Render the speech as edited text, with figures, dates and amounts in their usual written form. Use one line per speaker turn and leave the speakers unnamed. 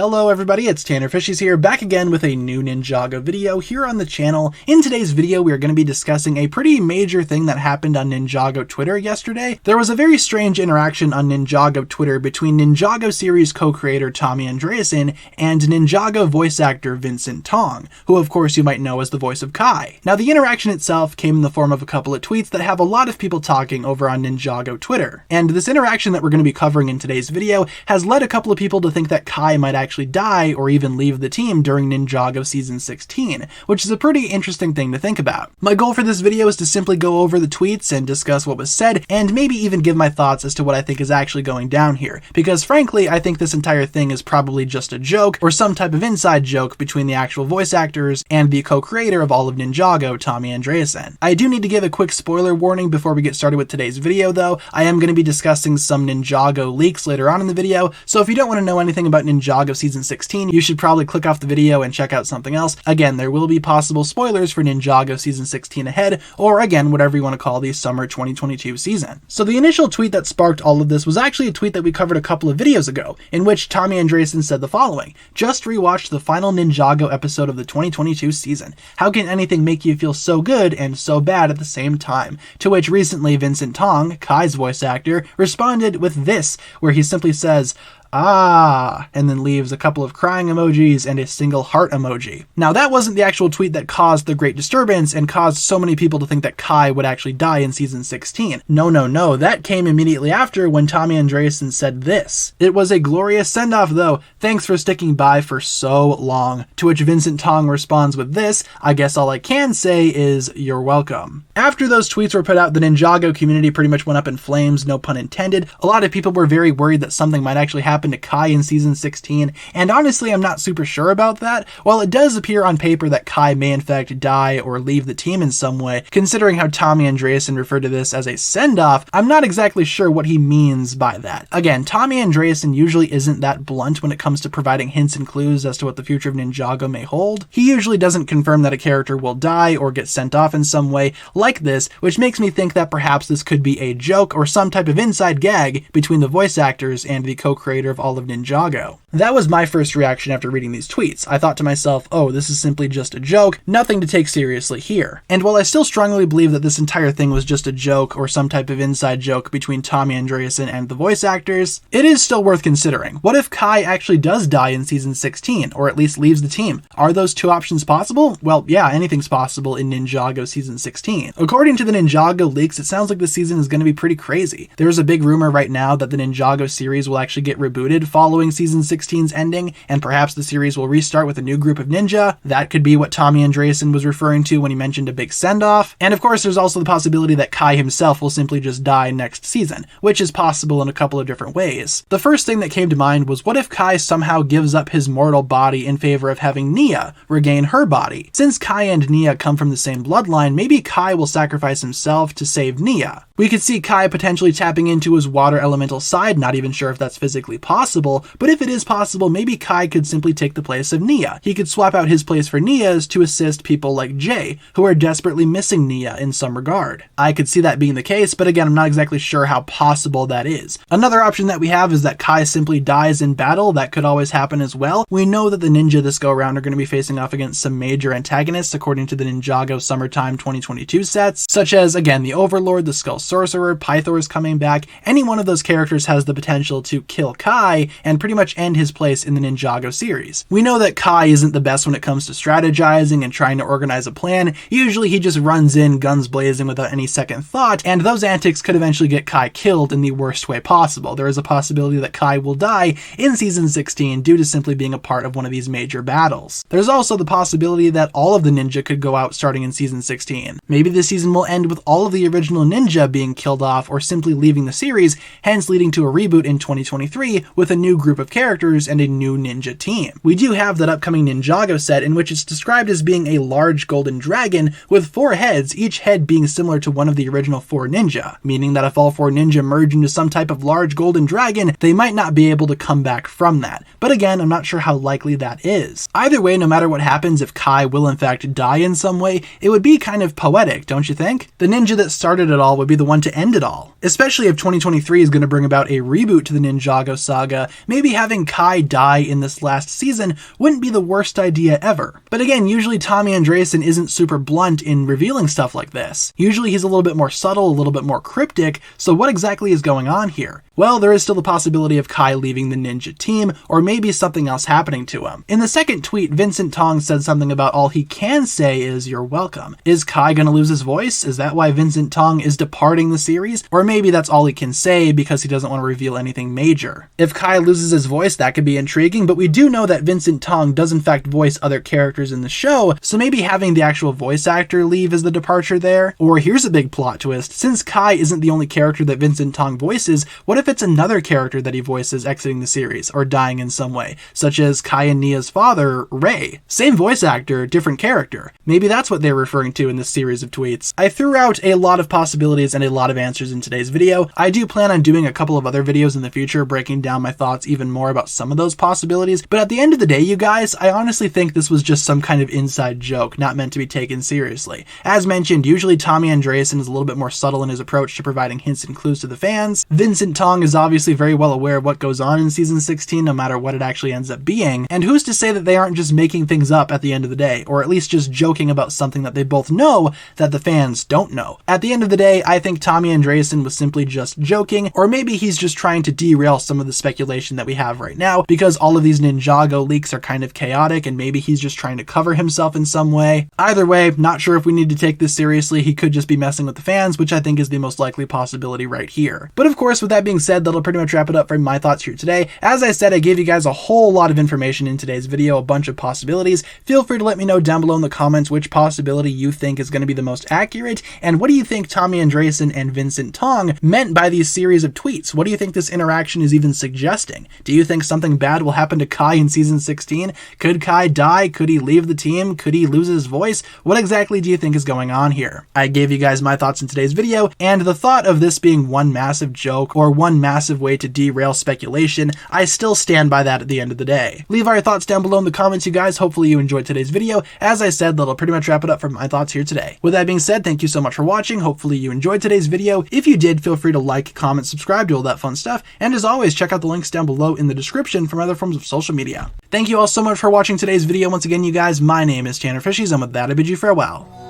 Hello everybody, it's TannerFishies here, back again with a new Ninjago video here on the channel. In today's video, we are going to be discussing a pretty major thing that happened on Ninjago Twitter yesterday. There was a very strange interaction on Ninjago Twitter between Ninjago series co-creator Tommy Andreasen and Ninjago voice actor Vincent Tong, who of course you might know as the voice of Kai. Now the interaction itself came in the form of a couple of tweets that have a lot of people talking over on Ninjago Twitter. And this interaction that we're going to be covering in today's video has led a couple of people to think that Kai might actually die or even leave the team during Ninjago Season 16, which is a pretty interesting thing to think about. My goal for this video is to simply go over the tweets and discuss what was said, and maybe even give my thoughts as to what I think is actually going down here, because frankly, I think this entire thing is probably just a joke, or some type of inside joke between the actual voice actors and the co-creator of all of Ninjago, Tommy Andreasen. I do need to give a quick spoiler warning before we get started with today's video though. I am going to be discussing some Ninjago leaks later on in the video, so if you don't want to know anything about Ninjago Season 16, you should probably click off the video and check out something else. Again, there will be possible spoilers for Ninjago Season 16 ahead, or again, whatever you want to call the summer 2022 season. So the initial tweet that sparked all of this was actually a tweet that we covered a couple of videos ago, in which Tommy Andreasen said the following: "Just rewatched the final Ninjago episode of the 2022 season. How can anything make you feel so good and so bad at the same time?" To which recently Vincent Tong, Kai's voice actor, responded with this, where he simply says, "Ah," and then leaves a couple of crying emojis and a single heart emoji. Now that wasn't the actual tweet that caused the great disturbance and caused so many people to think that Kai would actually die in Season 16. No, that came immediately after when Tommy Andreasen said this: "It was a glorious send-off though, thanks for sticking by for so long." To which Vincent Tong responds with this: "I guess all I can say is, you're welcome." After those tweets were put out, the Ninjago community pretty much went up in flames, no pun intended. A lot of people were very worried that something might actually happen to Kai in Season 16, and honestly I'm not super sure about that. While it does appear on paper that Kai may in fact die or leave the team in some way, considering how Tommy Andreasen referred to this as a send-off, I'm not exactly sure what he means by that. Again, Tommy Andreasen usually isn't that blunt when it comes to providing hints and clues as to what the future of Ninjago may hold. He usually doesn't confirm that a character will die or get sent off in some way like this, which makes me think that perhaps this could be a joke or some type of inside gag between the voice actors and the co-creator of all of Ninjago. That was my first reaction after reading these tweets. I thought to myself, oh, this is simply just a joke, nothing to take seriously here. And while I still strongly believe that this entire thing was just a joke or some type of inside joke between Tommy Andreasen and the voice actors, it is still worth considering. What if Kai actually does die in Season 16, or at least leaves the team? Are those two options possible? Well, yeah, anything's possible in Ninjago Season 16. According to the Ninjago leaks, it sounds like the season is going to be pretty crazy. There's a big rumor right now that the Ninjago series will actually get rebooted following Season 16's ending, and perhaps the series will restart with a new group of ninja. That could be what Tommy Andreasen was referring to when he mentioned a big send-off. And of course, there's also the possibility that Kai himself will simply just die next season, which is possible in a couple of different ways. The first thing that came to mind was, what if Kai somehow gives up his mortal body in favor of having Nia regain her body? Since Kai and Nia come from the same bloodline, maybe Kai will sacrifice himself to save Nia. We could see Kai potentially tapping into his water elemental side, not even sure if that's physically possible, but if it is possible, maybe Kai could simply take the place of Nia. He could swap out his place for Nia's to assist people like Jay, who are desperately missing Nia in some regard. I could see that being the case, but again, I'm not exactly sure how possible that is. Another option that we have is that Kai simply dies in battle. That could always happen as well. We know that the ninja this go around are going to be facing off against some major antagonists according to the Ninjago Summertime 2022 sets, such as, again, the Overlord, the Skull Sorcerer, Pythor is coming back. Any one of those characters has the potential to kill Kai and pretty much end his place in the Ninjago series. We know that Kai isn't the best when it comes to strategizing and trying to organize a plan. Usually he just runs in guns blazing without any second thought, and those antics could eventually get Kai killed in the worst way possible. There is a possibility that Kai will die in Season 16 due to simply being a part of one of these major battles. There's also the possibility that all of the ninja could go out starting in Season 16. Maybe the season will end with all of the original ninja being killed off or simply leaving the series, hence leading to a reboot in 2023 with a new group of characters and a new ninja team. We do have that upcoming Ninjago set in which it's described as being a large golden dragon with 4 heads, each head being similar to one of the original 4 ninja, meaning that if all 4 ninja merge into some type of large golden dragon, they might not be able to come back from that. But again, I'm not sure how likely that is. Either way, no matter what happens, if Kai will in fact die in some way, it would be kind of poetic, don't you think? The ninja that started it all would be the one to end it all. Especially if 2023 is going to bring about a reboot to the Ninjago saga, maybe having Kai die in this last season wouldn't be the worst idea ever. But again, usually Tommy Andreasen isn't super blunt in revealing stuff like this. Usually he's a little bit more subtle, a little bit more cryptic, so what exactly is going on here? Well, there is still the possibility of Kai leaving the ninja team, or maybe something else happening to him. In the second tweet, Vincent Tong said something about all he can say is "you're welcome." Is Kai gonna lose his voice? Is that why Vincent Tong is departing the series? Or maybe that's all he can say because he doesn't want to reveal anything major. If Kai loses his voice, that could be intriguing, but we do know that Vincent Tong does in fact voice other characters in the show, so maybe having the actual voice actor leave is the departure there. Or here's a big plot twist: since Kai isn't the only character that Vincent Tong voices, what if it's another character that he voices exiting the series or dying in some way, such as Kai and Nia's father, Ray? Same voice actor, different character. Maybe that's what they're referring to in this series of tweets. I threw out a lot of possibilities and a lot of answers in today's video. I do plan on doing a couple of other videos in the future breaking down my thoughts even more about some of those possibilities, but at the end of the day, you guys, I honestly think this was just some kind of inside joke, not meant to be taken seriously. As mentioned, usually Tommy Andreasen is a little bit more subtle in his approach to providing hints and clues to the fans. Vincent Tong is obviously very well aware of what goes on in season 16, no matter what it actually ends up being, and who's to say that they aren't just making things up at the end of the day, or at least just joking about something that they both know that the fans don't know. At the end of the day, I think Tommy Andreasen was simply just joking, or maybe he's just trying to derail some of the speculation that we have right now, because all of these Ninjago leaks are kind of chaotic, and maybe he's just trying to cover himself in some way. Either way, not sure if we need to take this seriously. He could just be messing with the fans, which I think is the most likely possibility right here. But of course, with that being said, that'll pretty much wrap it up for my thoughts here today. As I said, I gave you guys a whole lot of information in today's video, a bunch of possibilities. Feel free to let me know down below in the comments which possibility you think is going to be the most accurate, and what do you think Tommy Andreasen and Vincent Tong meant by these series of tweets? What do you think this interaction is even suggesting? Do you think something bad will happen to Kai in season 16? Could Kai die? Could he leave the team? Could he lose his voice? What exactly do you think is going on here? I gave you guys my thoughts in today's video, and the thought of this being one massive joke or one massive way to derail speculation, I still stand by that at the end of the day. Leave all your thoughts down below in the comments, you guys. Hopefully you enjoyed today's video. As I said, that'll pretty much wrap it up for my thoughts here today. With that being said, thank you so much for watching. Hopefully you enjoyed today's video. If you did, feel free to like, comment, subscribe, do all that fun stuff. And as always, check out the links down below in the description from other forms of social media. Thank you all so much for watching today's video. Once again, you guys, my name is TannerFishies, and with that, I bid you farewell.